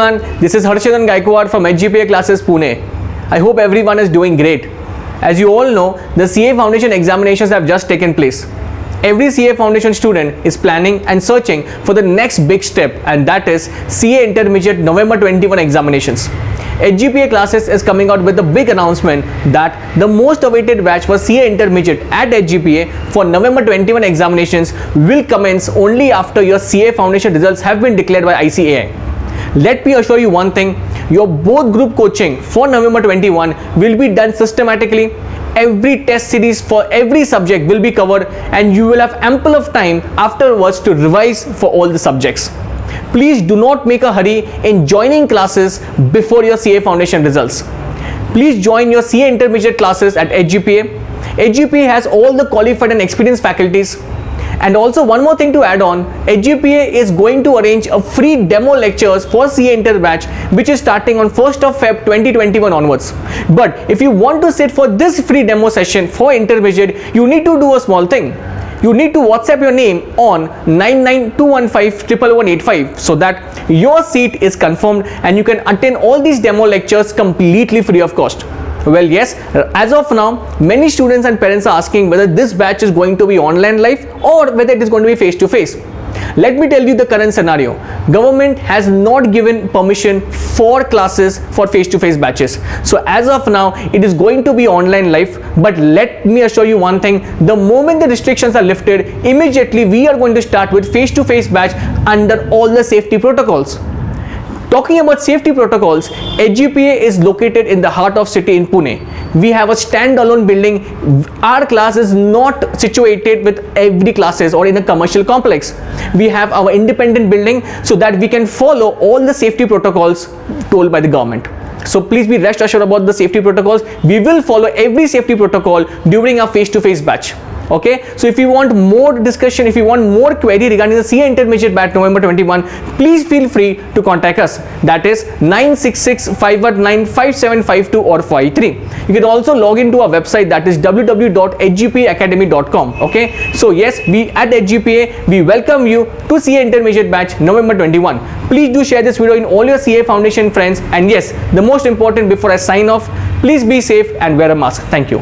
everyone, this is Harshwardhan Gaikwad from Hgpa classes Pune. I hope everyone is doing great. As you all know, the CA Foundation examinations have just taken place. Every CA Foundation student is planning and searching for the next big step, and that is CA Intermediate November 21 examinations. Hgpa classes is coming out with a big announcement that the most awaited batch for CA Intermediate at Hgpa for November 21 examinations will commence only after your CA Foundation results have been declared by ICAI. Let me assure you one thing, your both group coaching for November 21 will be done systematically. Every test series for every subject will be covered, and you will have ample of time afterwards to revise for all the subjects. Please do not make a hurry in joining classes before your CA Foundation results. Please join your CA Intermediate classes at Hgpa. Hgpa has all the qualified and experienced faculties. And also one more thing to add on, Hgpa is going to arrange a free demo lectures for CA Inter batch, which is starting on 1st of Feb 2021 onwards. But if you want to sit for this free demo session for Intermediate, you need to do a small thing. You need to WhatsApp your name on 992151185 so that your seat is confirmed and you can attend all these demo lectures completely free of cost. Well, yes, as of now, many students and parents are asking whether this batch is going to be online live or whether it is going to be face to face. Let me tell you the current scenario. Government has not given permission for classes for face-to-face batches. So as of now, it is going to be online live. But let me assure you one thing, the moment the restrictions are lifted, immediately we are going to start with face-to-face batch under all the safety protocols. Talking about safety protocols, Hgpa is located in the heart of city in Pune. We have a standalone building. Our class is not situated with every classes or in a commercial complex. We have our independent building so that we can follow all the safety protocols told by the government. So please be rest assured about the safety protocols. We will follow every safety protocol during our face-to-face batch. Okay, so if you want more discussion, if you want more query regarding the CA Intermediate batch November 21, please feel free to contact us. That is 966-519-5752 or 53. You can also log into our website, that is www.hgpaacademy.com. Okay, so yes, we at Hgpa, we welcome you to CA Intermediate batch November 21. Please do share this video in all your CA Foundation friends, and yes, the most important before I sign off, please be safe and wear a mask. Thank you.